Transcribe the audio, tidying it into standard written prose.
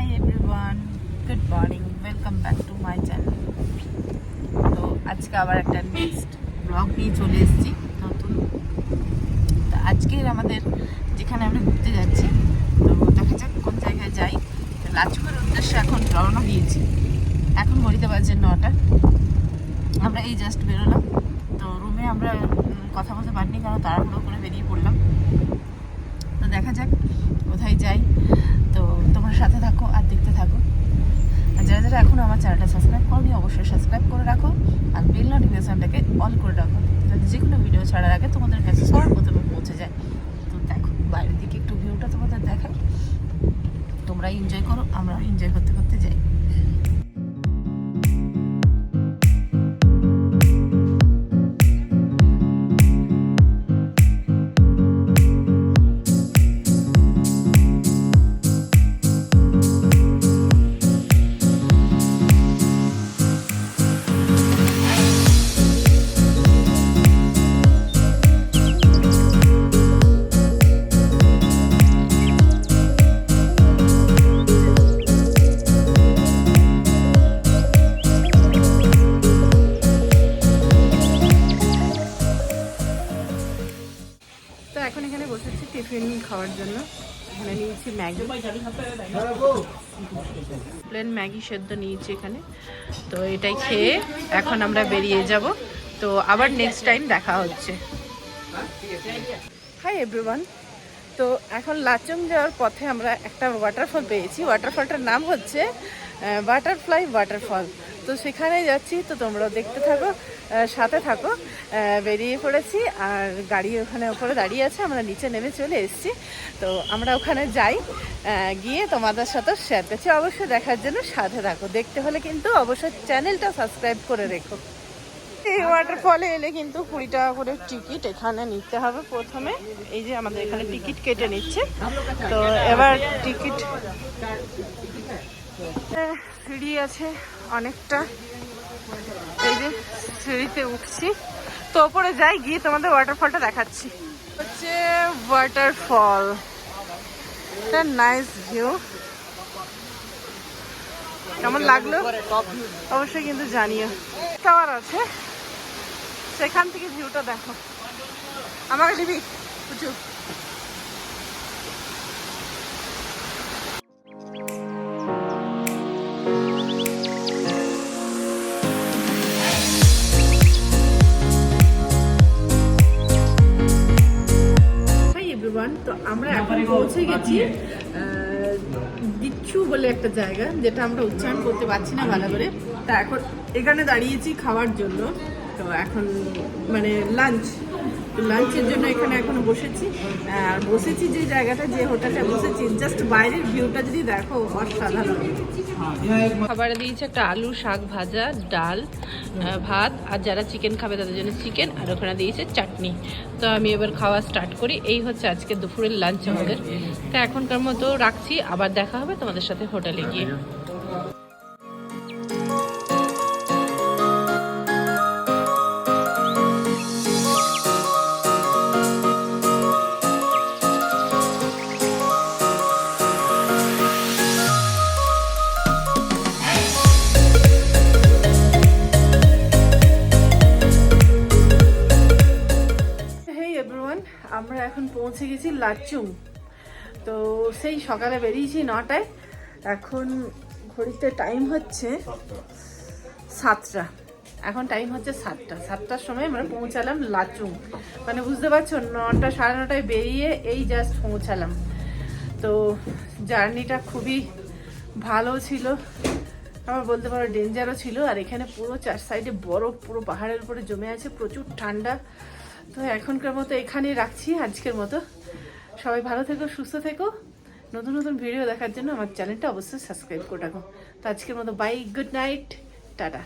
Hi everyone, good morning, welcome back to my channel. তো আজকে আবার একটা নেক্সট ব্লগ নিয়ে চলে এসেছি নতুন। তো আজকের আমাদের যেখানে আমরা ঘুরতে যাচ্ছি, তো দেখা যাক কোন জায়গায় যাই। লাচুকের উদ্দেশ্যে এখন রওনা দিয়েছি। এখন ঘড়িতে বাজে 9টা। আমরা এই জাস্ট বেরোলাম। তো রুমে আমরা কথা বলতে পারিনি, কারণ তাড়াহুড়ো করে বেরিয়ে পড়লাম। তো দেখা যাক কোথায় যাই। তো তোমার সাথে থাকো আর দেখতে থাকো। আর যারা যারা এখনও আমার চ্যানেলটা সাবস্ক্রাইব করোনি, অবশ্যই সাবস্ক্রাইব করে রাখো আর বেল নোটিফিকেশনটাকে অল করে রাখো, যাতে যে কোনো ভিডিও ছাড়ার আগে তোমাদের কাছে সবার প্রথমে পৌঁছে যায়। তো দেখো বাইরের দিকে একটু ভিউটা তোমাদের দেখাই, তোমরা এনজয় করো, আমরা এনজয় করতে করতে যাই। তো এখন এখানে বসেছি টিফিন খাওয়ার জন্য। এখানে নিয়েছি ম্যাগি, প্লেন ম্যাগি সেদ্ধ নিয়েছি এখানে। তো এটাই খেয়ে এখন আমরা বেরিয়ে যাব। তো আবার নেক্সট টাইম দেখা হচ্ছে। হাই এভরিওয়ান, তো এখন লাচুং যাওয়ার পথে আমরা একটা ওয়াটারফল পেয়েছি। ওয়াটারফলটার নাম হচ্ছে বাটারফ্লাই ওয়াটারফল। তো সেখানে যাচ্ছি, তো তোমরাও দেখতে থাকো, সাথে থাকো। বেরিয়ে পড়েছি আর গাড়ি ওখানে ওপরে দাঁড়িয়ে আছে, আমরা নিচে নেমে চলে এসেছি। তো আমরা ওখানে যাই, গিয়ে তোমাদের সাথে শেয়ার করছি। অবশ্যই দেখার জন্য সাথে থাকো। দেখতে হলে কিন্তু অবশ্যই চ্যানেলটা সাবস্ক্রাইব করে রেখো। এই ওয়াটারফলে এলে কিন্তু 20 টাকা করে টিকিট এখানে নিতে হবে প্রথমে। এই যে আমাদের এখানে টিকিট কেটে নিচ্ছে। তো এবার টিকিট, সিঁড়ি আছে অনেকটা, এই যে সিঁড়িতে উঠছি। তো ওপরে যাই, গিয়ে তোমাদের ওয়াটারফলটা দেখাচ্ছি। হচ্ছে ওয়াটারফল, একটা নাইস ভিউ। কেমন লাগলো অবশ্যই কিন্তু জানিও। টাওয়ার আছে, সেখান থেকে ভিউটা দেখো। আমাকে দিবি কিছু? তো আমরা এখন পৌঁছে গেছি দিচ্ছু বলে একটা জায়গা, যেটা আমরা উচ্চারণ করতে পারছি না ভালো করে। তা এখন এখানে দাঁড়িয়েছি খাওয়ার জন্য। তো এখন মানে লাঞ্চের জন্য এখানে এখন বসেছি। আর বসেছি যে জায়গাটা, যে হোটেলটা বসেছি, জাস্ট বাইরের ভিউটা যদি দেখো, অসাধারণ। খাবারে দিয়েছে একটা আলু শাক ভাজা, ডাল, ভাত, আর যারা চিকেন খাবে তাদের জন্য চিকেন, আর ওখানে দিয়েছে চাটনি। তো আমি এবার খাওয়া স্টার্ট করি। এই হচ্ছে আজকে দুপুরের লাঞ্চ আমাদের। তো এখনকার মতো রাখছি, আবার দেখা হবে তোমাদের সাথে হোটেলে গিয়ে। আমরা এখন পৌঁছে গেছি লাচুং। তো সেই সকালে বেরিয়েছি 9টায়, এখন ঘড়িতে টাইম হচ্ছে 7টা। এখন টাইম হচ্ছে 7টার সময় আমরা পৌঁছালাম লাচুং। মানে বুঝতে পারছো, 9টা সাড়ে 9টায় বেরিয়ে এই জাস্ট পৌঁছালাম। তো জার্নিটা খুবই ভালো ছিল, আমার বলতে পারো ডেঞ্জারও ছিল। আর এখানে পুরো 4 সাইডে বরফ, পুরো পাহাড়ের উপরে জমে আছে, প্রচুর ঠান্ডা। তো এখনকার মতো এখানেই রাখছি আজকের মতো। সবাই ভালো থেকো, সুস্থ থেকো। নতুন নতুন ভিডিও দেখার জন্য আমার চ্যানেলটা অবশ্যই সাবস্ক্রাইব করে রাখো। তো আজকের মতো বাই, গুড নাইট, টাটা।